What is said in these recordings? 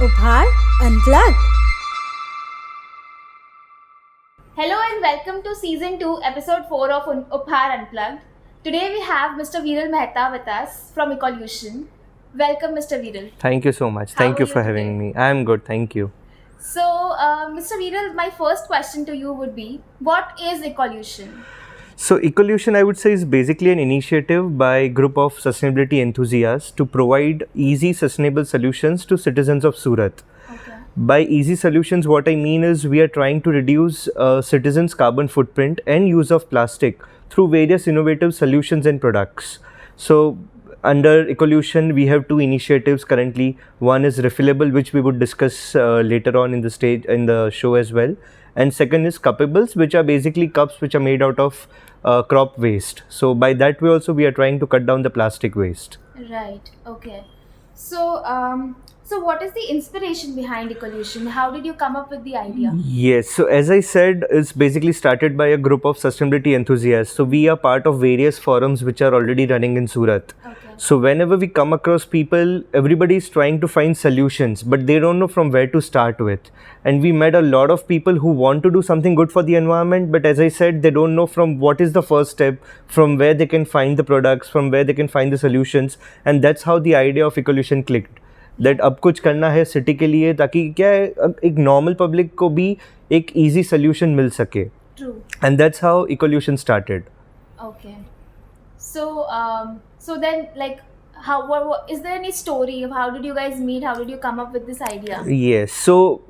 Uphaar Unplugged. Hello and welcome to Season 2, Episode 4 of Uphaar Unplugged. Today we have Mr. Mehta with us from Ecolution. Welcome, Mr. Viral. Thank you so much. How Thank are you you for today? having me. I am good. Thank you. So, Mr. Viral, my first question to you would be, what is Ecolution? So, Ecolution, I would say, is basically an initiative by a group of sustainability enthusiasts to provide easy, sustainable solutions to citizens of Surat. Okay. By easy solutions, what I mean is we are trying to reduce citizens' carbon footprint and use of plastic through various innovative solutions and products. So, under Ecolution, we have two initiatives currently. One is refillable, which we would discuss later on in the show as well. And second is cuppables, which are basically cups which are made out of crop waste. So by that way also we are trying to cut down the plastic waste. Right. Okay. So, so what is the inspiration behind Ecolution? How did you come up with the idea? Yes, so as I said, it's basically started by a group of sustainability enthusiasts. So we are part of various forums which are already running in Surat. Okay. So whenever we come across people, everybody is trying to find solutions, but they don't know from where to start with. And we met a lot of people who want to do something good for the environment, but as I said, they don't know from what is the first step, from where they can find the products, from where they can find the solutions. And that's how the idea of Ecolution clicked. That अब कुछ करना है city के लिए ताकि क्या है एक नॉर्मल पब्लिक को भी एक इजी सोल्यूशन मिल सके. True. And that's how Ecolution started. Okay. So then, like, what is there any story of how did you guys meet? How did you come up with this idea? Yes, so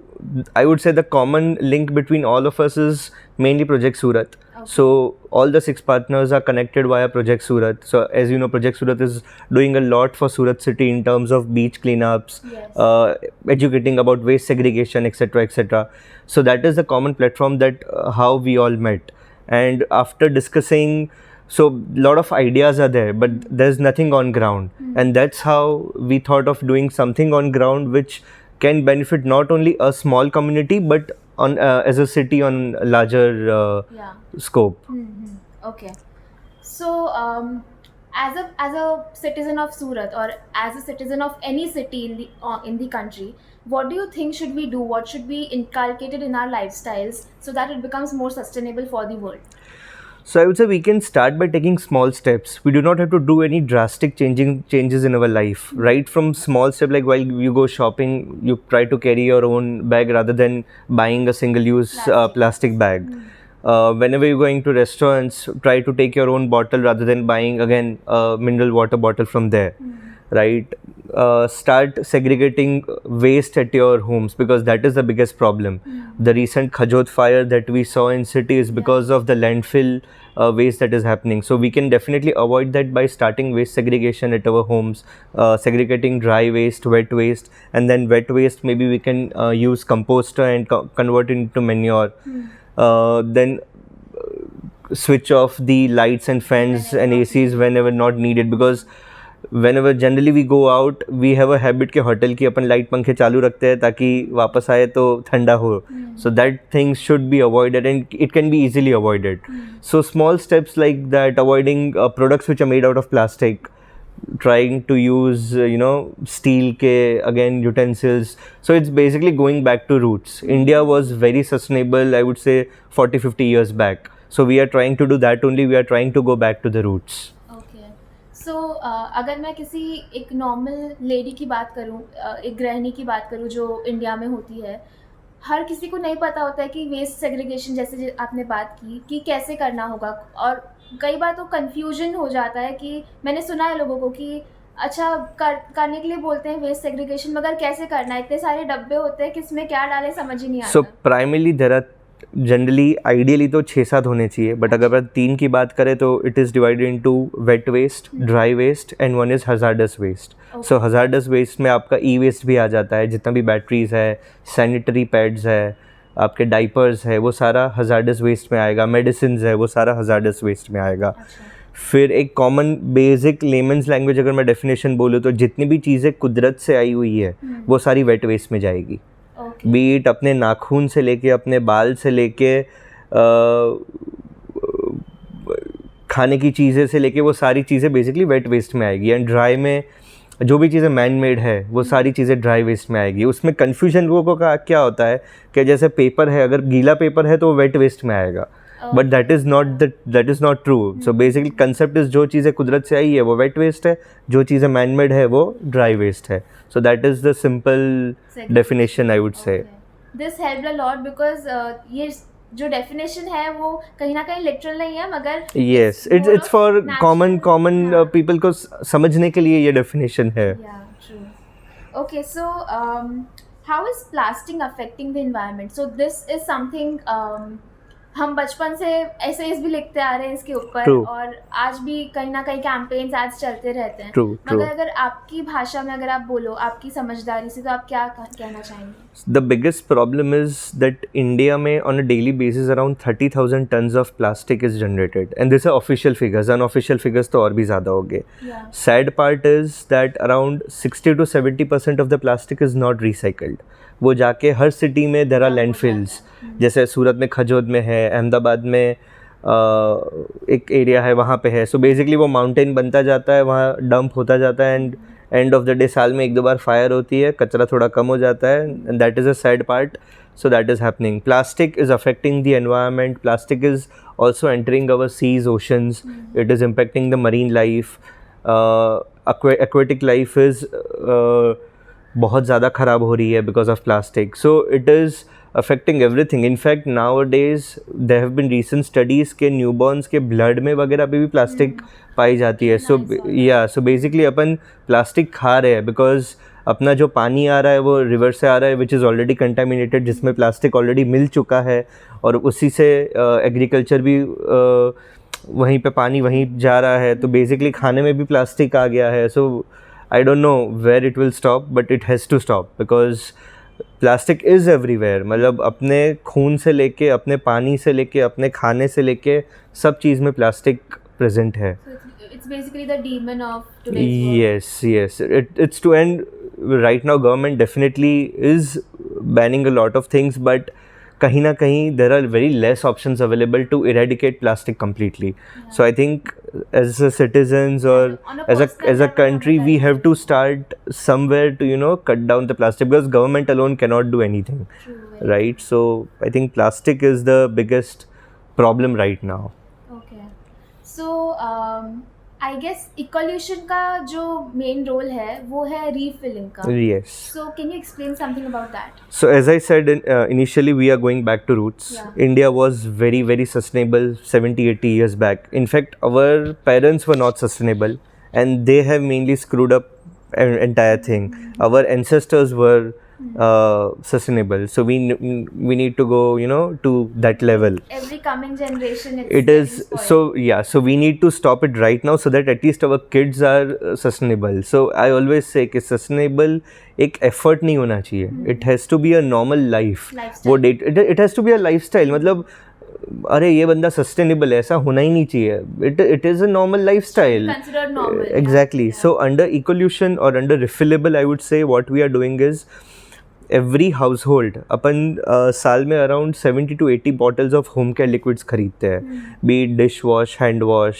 I would say the common link between all of us is mainly Project Surat. Okay. So all the 6 partners are connected via Project Surat. So as you know, Project Surat is doing a lot for Surat city in terms of beach cleanups, Yes. educating about waste segregation, etc., etc. So that is the common platform that how we all met. And after discussing, so a lot of ideas are there, but there's nothing on ground. And that's how we thought of doing something on ground which can benefit not only a small community but on as a city on a larger Yeah. scope. Okay. So, as a citizen of Surat or as a citizen of any city in the country, what do you think should we do? What should be inculcated in our lifestyles so that it becomes more sustainable for the world? So I would say we can start by taking small steps. We do not have to do any drastic changes in our life. Right from small step, like while you go shopping, you try to carry your own bag rather than buying a single-use plastic bag. Whenever you're going to restaurants, try to take your own bottle rather than buying again a mineral water bottle from there. Right? Start segregating waste at your homes because that is the biggest problem. The recent Khajot fire that we saw in city is because of the landfill waste that is happening. So we can definitely avoid that by starting waste segregation at our homes, segregating dry waste, wet waste, and then wet waste maybe we can use composter and convert it into manure. Then switch off the lights and fans and ACs whenever not needed, because whenever generally we go out, we have a habit के hotel की अपन light पंखे चालू रखते हैं ताकि वापस आए तो ठंडा हो. So that things should be avoided and it can be easily avoided. So small steps like that, avoiding products which are made out of plastic, trying to use steel ke again utensils. So it's basically going back to roots. India was very sustainable, I would say 40-50 years back. So we are trying to do that only. We are trying to go back to the roots. So, अगर मैं किसी एक normal lady की बात करूं, एक गृहिणी की बात करूं जो इंडिया में होती है, हर किसी को नहीं पता होता है कि वेस्ट सेग्रीगेशन जैसे आपने बात की कि कैसे करना होगा, और कई बार तो कंफ्यूजन हो जाता है कि मैंने सुना है लोगों को कि अच्छा करने के लिए बोलते हैं वेस्ट सेग्रीगेशन, मगर कैसे करना है, इतने सारे डब्बे होते हैं किसमें क्या डालें समझ ही नहीं आता. So primarily there are generally ideally तो 6-7 होने चाहिए, बट अगर अपन 3 की बात करें तो it is divided into wet waste, dry waste and one is hazardous waste. So hazardous waste में आपका ई वेस्ट भी आ जाता है, जितना भी बैटरीज है, सैनिटरी पैड्स है, आपके डाइपर्स है, वो सारा हजार्डस वेस्ट में आएगा. मेडिसिन है, वो सारा हजार्डस वेस्ट में आएगा. फिर एक कॉमन बेसिक लेमन्स लैंग्वेज अगर मैं डेफिनेशन बोलूँ तो जितनी भी चीज़ें कुदरत से आई हुई है वो सारी वेट वेस्ट में जाएगी. बीट अपने नाखून से लेके, अपने बाल से लेके, खाने की चीज़ें से लेके, वो सारी चीज़ें बेसिकली वेट वेस्ट में आएगी. एंड ड्राई में जो भी चीज़ें मैन मेड है वो सारी चीज़ें ड्राई वेस्ट में आएगी. उसमें कन्फ्यूजन लोगों का क्या होता है कि जैसे पेपर है, अगर गीला पेपर है तो वो वेट वेस्ट में आएगा, but that is not true. So basically concept is, जो चीज़ें कुदरत से आई है वो वेट वेस्ट है, जो चीज़ें मैन मेड है वो ड्राई वेस्ट है. So that is the simple definition I would से. This helped a lot because ये जो डेफिनेशन है वो कहीं ना कहीं लिटरल नहीं है, मगर yes, it's for common people को समझने के लिए ये डेफिनेशन है. Okay, so how is plastic affecting the environment? So this is something हम बचपन से एसेज भी लिखते आ रहे हैं इसके ऊपर, और आज भी कहीं ना कहीं कैंपेन्स आज चलते रहते हैं. मगर अगर आपकी भाषा में अगर आप बोलो, आपकी समझदारी से, तो आप क्या कहना चाहेंगे? The biggest problem is that India में on a daily basis around 30,000 tons of plastic is generated, and these are official figures. Unofficial figures तो और भी ज़्यादा होंगे. Sad part is that around 60 to 70% of the plastic is not recycled. वो जाके हर city में there are landfills, जैसे सूरत में खजोद में है, अहमदाबाद में एक एरिया है वहाँ पे है. सो बेसिकली वो माउंटेन बनता जाता है, वहाँ डंप होता जाता है, and and of the day साल में 1-2 बार फायर होती है, कचरा थोड़ा कम हो जाता है, and that is a sad part. So that is happening. Plastic is affecting the environment. Plastic is also entering our seas, oceans. It is impacting the marine life. Aquatic life is बहुत ज़्यादा ख़राब हो रही है because of plastic. So it is affecting everything. In fact, nowadays there have been recent studies के newborns के blood में वगैरह पे भी plastic पाई जाती है. So basically अपन plastic खा रहे हैं because अपना जो पानी आ रहा है वो रिवर से आ रहा है, विच इज़ ऑलरेडी कंटामिनेटेड, जिसमें प्लास्टिक ऑलरेडी मिल चुका है, और उसी से एग्रीकल्चर भी वहीं पे पानी वहीं जा रहा है. तो बेसिकली खाने में भी प्लास्टिक आ गया है. So I don't know where it will stop, but it has to stop because plastic is everywhere. मतलब अपने खून से लेके, अपने पानी से लेके, अपने खाने से लेके सब चीज़ में प्लास्टिक प्रेजेंट है. It's basically the demon of today's world. Yes. It's to end. Right now government definitely is banning a lot of things, but kahin na kahin there are very less options available to eradicate plastic completely. So I think as a citizens or as a country we have to start somewhere to cut down the plastic, because government alone cannot do anything. Right? So I think plastic is the biggest problem right now. Okay. So I guess Ecolution का जो main role है वो है refilling का. Yes. So can you explain something about that? So as I said initially, we are going back to roots. India was very, very sustainable 70-80 years back. In fact, our parents were not sustainable, and they have mainly screwed up an entire thing. Our ancestors were sustainable, so we need to go to that level. Every coming generation it is so we need to stop it right now, so that at least our kids are sustainable. So I always say कि sustainable एक effort नहीं होना चाहिए. It has to be a normal life. वो it has to be a lifestyle. मतलब अरे ये बंदा सस्टेनेबल है, ऐसा होना ही नहीं चाहिए. It is a normal lifestyle. Exactly. So under ecolution और under refillable I would say what we are doing is every household अपन साल में around 70 to 80 bottles of home care liquids खरीदते हैं. Be dish wash, hand wash,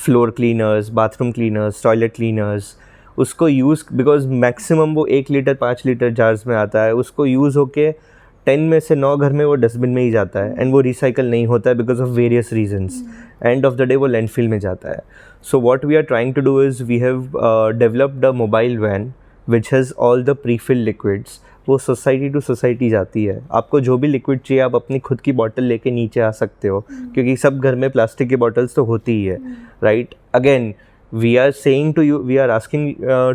floor cleaners, bathroom cleaners, toilet cleaners. उसको use because maximum वो 1 litre 5 litre jars में आता है. उसको यूज़ होके 10 में से 9 घर में वो डस्टबिन में ही जाता है, एंड वो रिसाइकल नहीं होता है because of various reasons. End of the day वो लैंडफिल में जाता है. So what we are trying to do is we have developed a mobile van which has all the pre filled liquids. वो society to society जाती है. आपको जो भी लिक्विड चाहिए आप अपनी खुद की बॉटल लेके नीचे आ सकते हो, क्योंकि सब घर में प्लास्टिक की बॉटल्स तो होती ही है. Right? Again we are saying to you, we are asking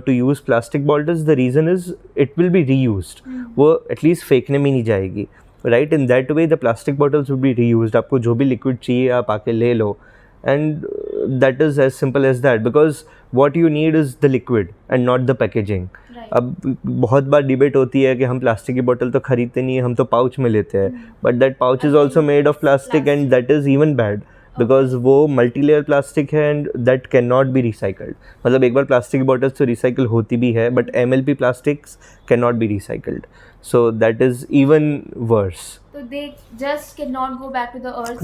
to use plastic bottles. The reason is it will be reused. वो at least फेंकने में नहीं जाएगी. Right? In that way the plastic bottles will be reused. आपको जो भी liquid चाहिए आप आके ले लो, and that is as simple as that, because what you need is the liquid and not the packaging. अब बहुत बार डिबेट होती है कि हम प्लास्टिक की बोतल तो खरीदते नहीं है, हम तो पाउच में लेते हैं, but that pouch is also made of plastic, and that is even bad because वो मल्टी लेयर प्लास्टिक है, and that can not be recycled. मतलब एक बार प्लास्टिक की बॉटल्स तो रिसाइकल होती भी है, but MLP plastics can not be recycled. So that is even worse. So they just cannot go back to the earth.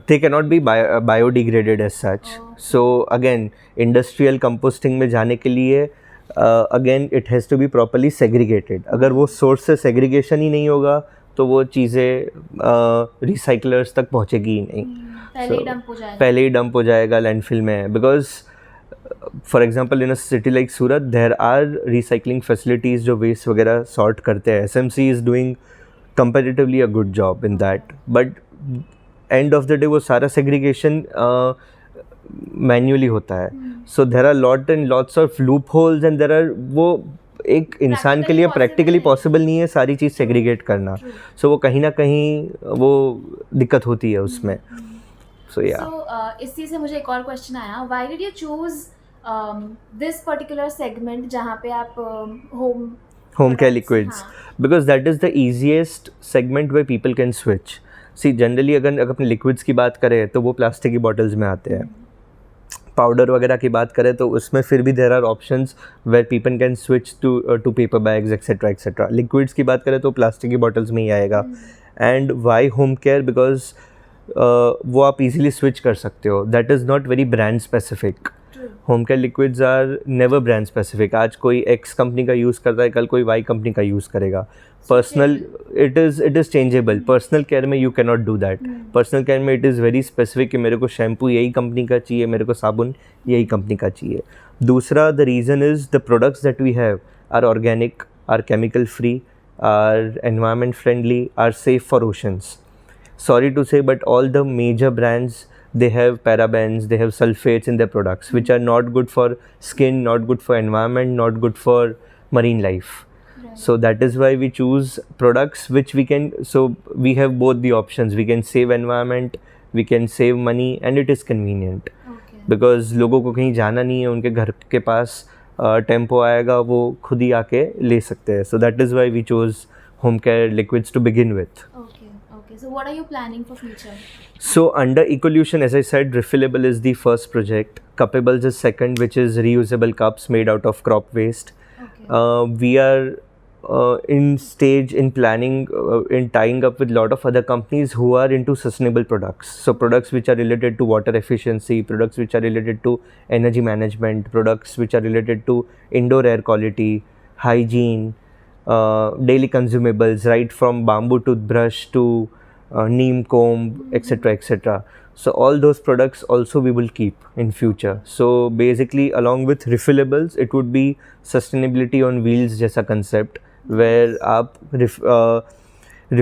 They cannot be biodegraded as such. So again, industrial composting में जाने के लिए again it has to be properly segregated. अगर वो source से segregation ही नहीं होगा तो वो चीज़ें रिसाइकलर्स तक पहुँचेगी ही नहीं. पहले ही डंप हो जाएगा. पहले ही डंप हो जाएगा लैंडफिल में. Because for example in a city like Surat there are recycling facilities जो वेस्ट वगैरह सॉर्ट करते हैं. SMC is doing comparatively a good job in that. But end of the day वो सारा सेग्रीगेशन मैन्युअली होता है. So there are lot and lots of loopholes and there are वो एक इंसान के लिए प्रैक्टिकली पॉसिबल नहीं है सारी चीज़ सेग्रीगेट करना. सो वो कहीं ना कहीं वो दिक्कत होती है उसमें. सो या इस चीज़ से मुझे एक और क्वेश्चन आया. Why did you choose this particular segment जहाँ पे आप home care liquids? Because that is the easiest segment where people can switch. See generally अगर अपने liquids की बात करें तो वो प्लास्टिक की बॉटल्स में आते हैं. पाउडर वगैरह की बात करें तो उसमें फिर भी there are options where people can switch to paper bags etcetera etcetera. Liquids की बात करें तो प्लास्टिक की बॉटल्स में ही आएगा. And why home care? Because वो आप इजीली स्विच कर सकते हो. That is not very brand specific. Home care liquids are never brand specific. आज कोई X कंपनी का यूज़ करता है, कल कोई Y कंपनी का यूज़ करेगा. Personal it is changeable. Personal care में you can not do that. Personal care में इट इज़ वेरी स्पेसिफिक कि मेरे को शैम्पू यही कंपनी का चाहिए, मेरे को साबुन यही कंपनी का चाहिए. दूसरा, the reason is the products that we have are organic, are chemical free, are environment friendly, are safe for oceans. Sorry to say, but all the major brands, they have parabens, they have sulfates in their products, which are not good for skin, not good for environment, not good for marine life. Right. So that is why we choose products which we can, so we have both the options. We can save environment, we can save money, and it is convenient. Okay. Because लोगों को कहीं जाना नहीं है, उनके घर के पास tempo आएगा, वो खुद ही आके ले सकते हैं. So that is why we chose home care liquids to begin with. Okay. So what are you planning for future? So under Ecolution, as I said, refillable is the first project. Cupables is second, which is reusable cups made out of crop waste. Okay. We are in planning, in tying up with a lot of other companies who are into sustainable products. So products which are related to water efficiency, products which are related to energy management, products which are related to indoor air quality, hygiene, daily consumables, right from bamboo toothbrush to neem comb, etc., etc. So all those products also we will keep in future. So basically along with refillables, it would be sustainability on wheels जैसा concept, where आप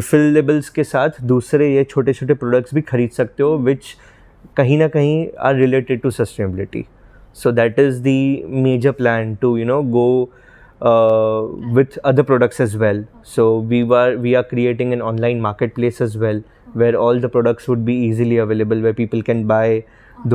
refillables के साथ दूसरे ये छोटे छोटे products भी खरीद सकते हो which कहीं ना कहीं are related to sustainability. So that is the major plan to go with other products as well. So we are creating an online marketplace as well, where all the products would be easily available, where people can buy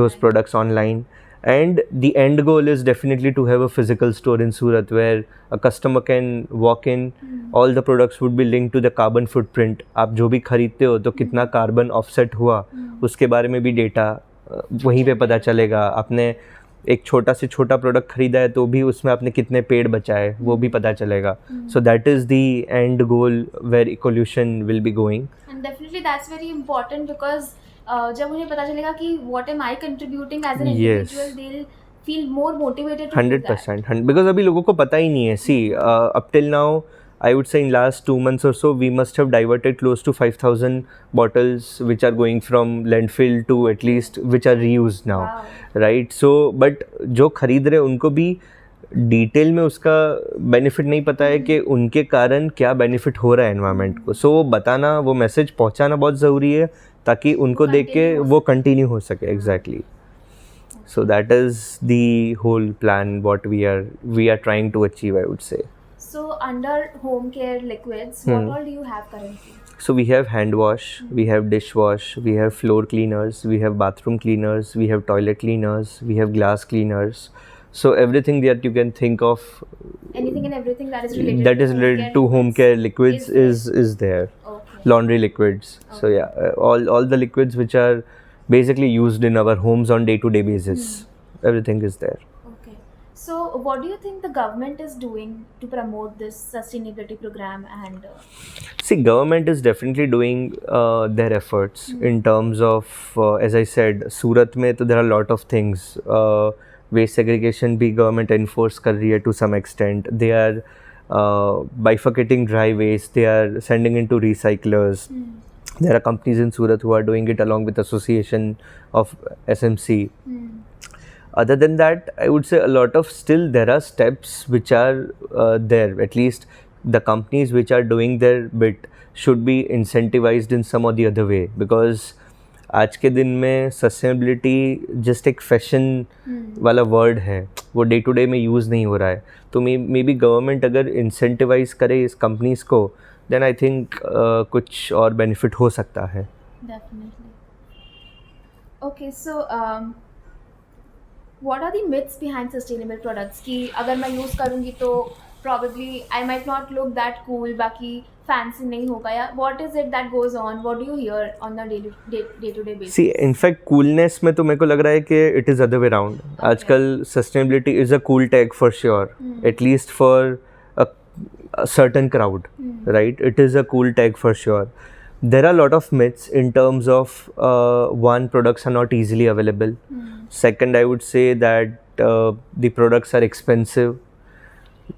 those products online. And the end goal is definitely to have a physical store in Surat where a customer can walk in. All the products would be linked to the carbon footprint. आप जो भी खरीदते हो तो कितना carbon offset हुआ उसके बारे में भी डेटा वहीं पे पता चलेगा. आपने एक छोटा से छोटा प्रोडक्ट खरीदा है तो भी उसमें आपने कितने पेड़ बचाए वो भी पता चलेगा. So that is the end goal where ecolution will be going. And definitely that's very important because जब उन्हें पता चलेगा कि what am I contributing as an individual, they will feel more motivated. 100%. Because अभी लोगों को पता ही नहीं है. See up till now I would say in last 2 months or so, we must have diverted close to 5,000 bottles which are going from landfill to at least which are reused now. Wow. Right? So, but जो खरीद रहे उनको भी detail में उसका benefit नहीं पता है कि उनके कारण क्या बेनिफिट हो रहा है एनवायरनमेंट को. सो वो बताना, वो मैसेज पहुंचाना बहुत ज़रूरी है ताकि उनको देख के वो कंटिन्यू हो सके. Exactly. So that is the whole plan what we are trying to achieve, I would say. So under home care liquids, what all do you have currently? So we have hand wash, we have dishwash, we have floor cleaners, we have bathroom cleaners, we have toilet cleaners, we have glass cleaners. So everything that you can think of, anything and everything that is related to home care liquids is there. Okay. Laundry liquids. Okay. So yeah, all the liquids which are basically used in our homes on day-to-day basis, everything is there. So what do you think the government is doing to promote this sustainability program? And see, government is definitely doing their efforts in terms of, as I said, Surat mein to there are a lot of things. Waste segregation भी government enforce कर रही है to some extent. They are bifurcating dry waste, they are sending into recyclers. There are companies in Surat who are doing it along with association of SMC. Other than that, I would say a lot of still there are steps which are there. At least the companies which are doing their bit should be incentivized in some or the other way, because आज के दिन में sustainability just एक fashion वाला word है, वो day to day में use नहीं हो रहा है. तो मे बी गवर्नमेंट अगर इंसेंटिवाइज करे इस कंपनीज को, देन आई थिंक कुछ और बेनिफिट हो सकता है. Definitely. Okay, so what are the myths behind sustainable products? कि अगर मैं यूज़ करूँगी तो probably I might not look that cool, बाकी fancy नहीं होगा, या what is it that goes on? What do you hear on the day-to-day basis? See, in fact, coolness में तो मेरे को लग रहा है कि it is other way around. आजकल sustainability is a cool tag for sure, at least for a certain crowd, right? It is a cool tag for sure. There are a lot of myths in terms of one, products are not easily available. Second, I would say that the products are expensive.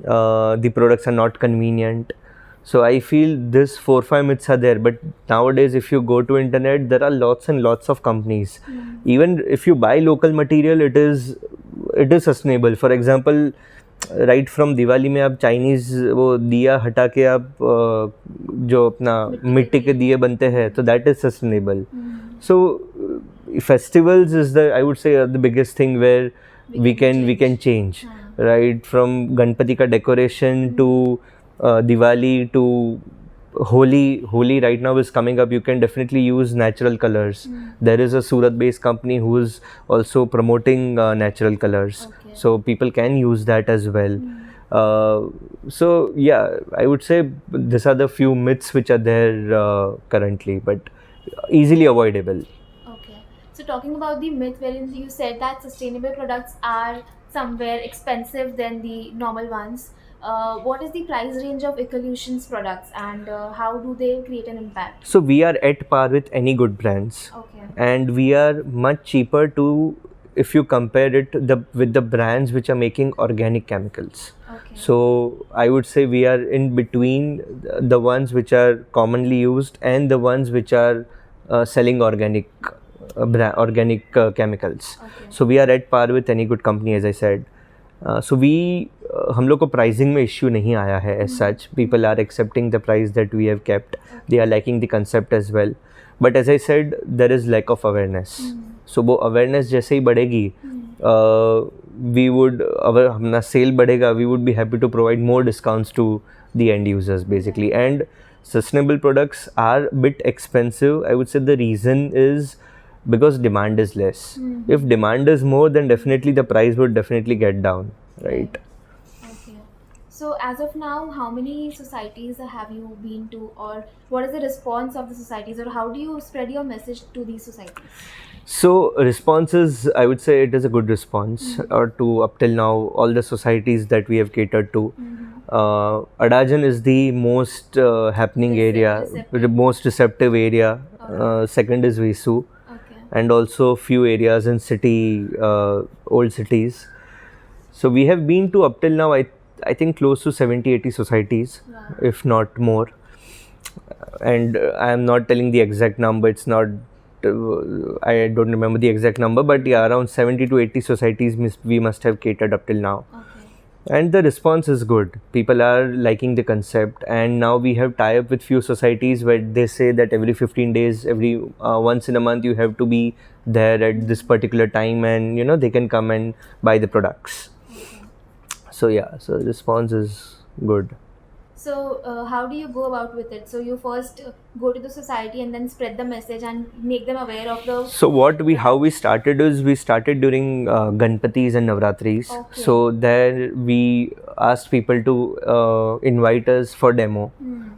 The products are not convenient. So I feel this 4-5 myths are there, but nowadays if you go to internet, there are lots and lots of companies. Even if you buy local material, it is sustainable. For example, right from Diwali में आप Chinese वो दिया हटा के आप जो अपना मिट्टी के दिए बनते हैं, तो that is sustainable. So festivals is the, I would say, the biggest thing where we can change. Right, from Ganpati ka decoration to Diwali to Holi right now is coming up. You can definitely use natural colors. There is a Surat based company who is also promoting natural colors. Okay. So people can use that as well. So yeah, I would say these are the few myths which are there currently, but easily avoidable. Okay. So talking about the myth wherein you said that sustainable products are somewhere expensive than the normal ones, what is the price range of Ecolution's products, and how do they create an impact? So we are at par with any good brands. Okay. And we are much cheaper to, if you compare it with the brands which are making organic chemicals. Okay. So I would say we are in between the ones which are commonly used and the ones which are selling organic chemicals. Okay. So we are at par with any good company, as I said. So हम लोग को pricing में issue नहीं आया है as such. People are accepting the price that we have kept. They are liking the concept as well. But as I said, there is lack of awareness. So वो awareness जैसे ही बढ़ेगी, we would, अगर हमारा sale बढ़ेगा, we would be happy to provide more discounts to the end users basically. And sustainable products are a bit expensive. I would say the reason is because demand is less. If demand is more, then definitely the price would definitely get down, right? Okay. So as of now, how many societies have you been to, or what is the response of the societies, or how do you spread your message to these societies? So responses, I would say it is a good response, or to up till now all the societies that we have catered to. Adajan is the most happening area, the most receptive area. Second is Visu. And also few areas in city, old cities. So we have been to up till now, I think close to 70-80 societies, if not more. And I am not telling the exact number, it's not, I don't remember the exact number, but yeah, around 70 to 80 societies we must have catered up till now. And the response is good. People are liking the concept, and now we have tie up with few societies where they say that every 15 days, every once in a month, you have to be there at this particular time, and you know they can come and buy the products. So yeah, so the response is good. So how do you go about with it? So you first go to the society and then spread the message and make them aware of the... So how we started is we started during Ganpatis and Navratris. Okay. So there we asked people to invite us for demo,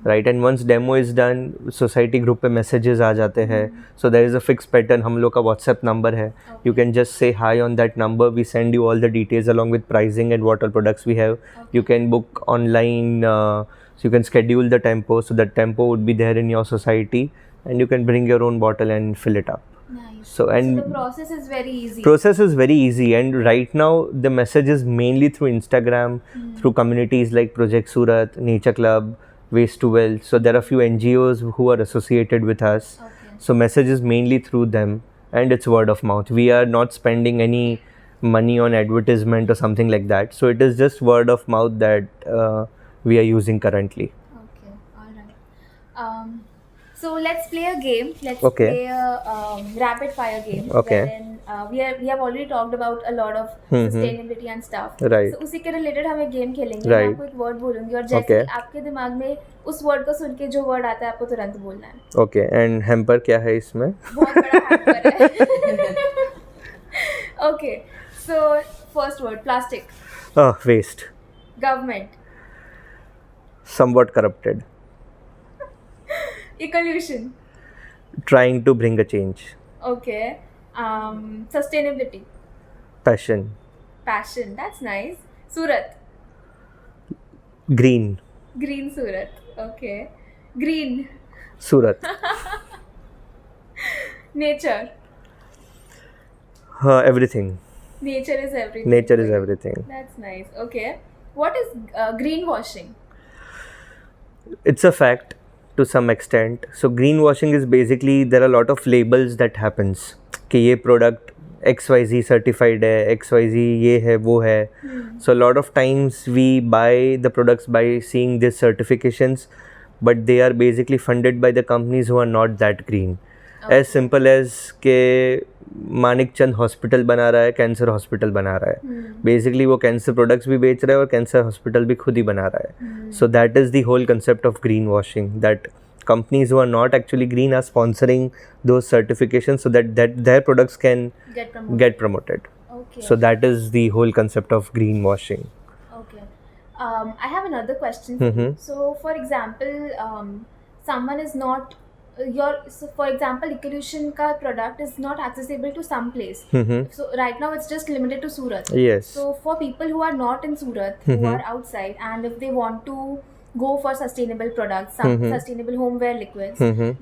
right? And once demo is done, society group पे messages आ जाते हैं. So there is a fixed pattern. हम लोग का WhatsApp number है. You can just say hi on that number. We send you all the details along with pricing and what all products we have. You can book online. So you can schedule the tempo, so that tempo would be there in your society, and you can bring your own bottle and fill it up. Nice. So and the process is very easy. Process is very easy, and right now the message is mainly through Instagram, through communities like Project Surat, Nature Club, Waste to Wealth. So there are few NGOs who are associated with us. Okay. So message is mainly through them, and it's word of mouth. We are not spending any money on advertisement or something like that. So it is just word of mouth that we are using currently. Okay, all right. So let's play a game. Let's Okay. play a rapid fire game. Okay. Wherein we have already talked about a lot of sustainability and stuff. Right. So उसी के related हम एक game खेलेंगे. Right. मैं आपको एक word बोलूँगी और जैसे Okay. ही आपके दिमाग में उस word को सुन के जो word आता है आपको तुरंत बोलना है. Okay. And hamper क्या है इसमें? बहुत बड़ा hamper है. Okay. So first word, plastic. Waste. Government. Somewhat corrupted. Ecolution. Trying to bring a change. Okay. Sustainability. Passion. Passion. That's nice. Surat. Green. Green Surat. Okay. Green. Surat. Nature. Everything. Nature is everything. Nature is everything. That's nice. Okay. What is greenwashing? It's a fact to some extent. So greenwashing is basically there are a lot of labels that happens कि ये product XYZ certified है, XYZ ये है वो है. So a lot of times we buy the products by seeing these certifications, but they are basically funded by the companies who are not that green. Okay. As simple as के मानिक चंद hospital बना रहा है, cancer hospital बना रहा है. Basically वो cancer products भी बेच रहा है और कैंसर हॉस्पिटल भी खुद ही बना रहा है. So that is the whole concept of green washing, that companies who are not actually green are sponsoring those certifications so that their products can get promoted. Okay. So that is the whole concept of greenwashing. Okay. I have another question for you. So for example, someone is not for example, Ecolution ka product is not accessible to some place. So right now it's just limited to Surat. Yes. So for people who are not in Surat, who are outside, and if they want to go for sustainable products, some sustainable homeware liquids,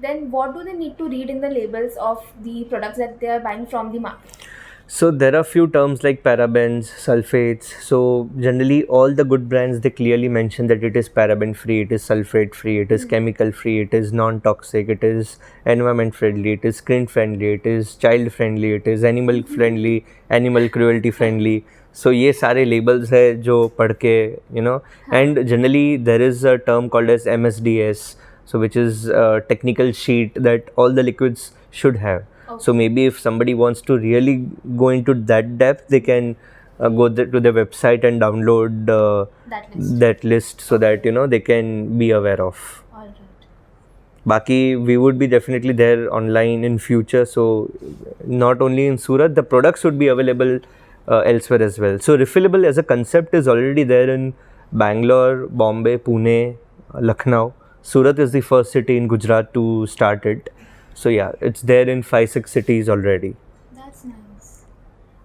then what do they need to read in the labels of the products that they are buying from the market? So there are few terms like parabens, sulfates. So generally all the good brands, they clearly mention that it is paraben free, it is sulfate free, it is chemical free, it is non-toxic, it is environment friendly, it is screen friendly, it is child friendly, it is animal friendly, animal cruelty friendly. So ये सारे labels है जो पढ़ के you know, and generally there is a term called as MSDS, so which is a technical sheet that all the liquids should have. Okay. So maybe if somebody wants to really go into that depth, they can go to the website and download that list so that you know they can be aware of. All right. Baki, we would be definitely there online in future. So not only in Surat, the products would be available elsewhere as well. So refillable as a concept is already there in Bangalore, Bombay, Pune, Lucknow. Surat is the first city in Gujarat to start it. So yeah, it's there in 5-6 cities already. That's nice.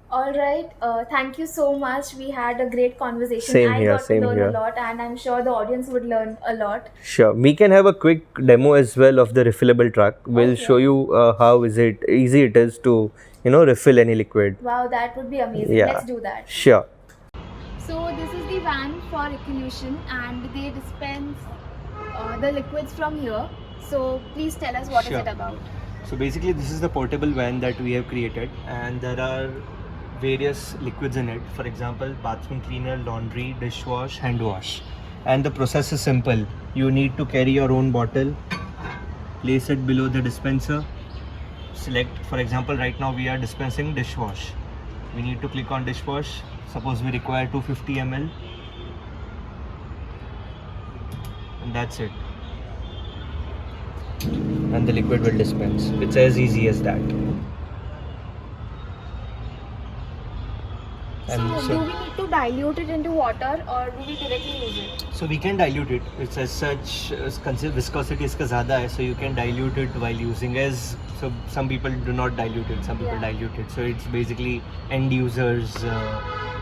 All right. Thank you so much. We had a great conversation. Same I here, got same to learn here. a lot, and I'm sure the audience would learn a lot. Sure. We can have a quick demo as well of the refillable truck. We'll Okay. show you how easy it is to refill any liquid. Wow, that would be amazing. Yeah. Let's do that. Sure. So this is the van for Ecolution, and they dispense the liquids from here. So please tell us what is Sure. it about. So basically this is the portable van that we have created, and there are various liquids in it. For example, bathroom cleaner, laundry, dishwash, hand wash. And the process is simple. You need to carry your own bottle, place it below the dispenser, select, for example, right now we are dispensing dishwash. We need to click on dishwash. Suppose we require 250 ml, and that's it. And the liquid will dispense. It's as easy as that. So do we need to dilute it into water, or do we directly use it? So we can dilute it. It's as such, viscosity is zyada hai, so you can dilute it while using. So some people do not dilute it, some people dilute it. So it's basically end users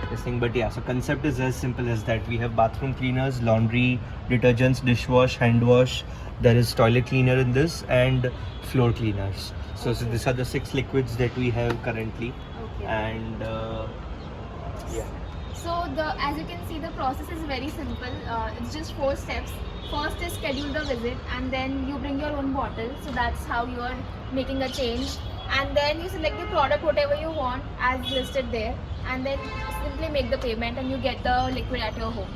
this thing. But yeah, so concept is as simple as that. We have bathroom cleaners, laundry, detergents, dishwash, hand wash. There is toilet cleaner in this, and floor cleaners. So Okay. these are the 6 liquids that we have currently. Okay. And yeah. So as you can see, the process is very simple. It's just 4 steps. First is schedule the visit, and then you bring your own bottle. So that's how you are making a change. And then you select the product whatever you want as listed there, and then simply make the payment, and you get the liquid at your home.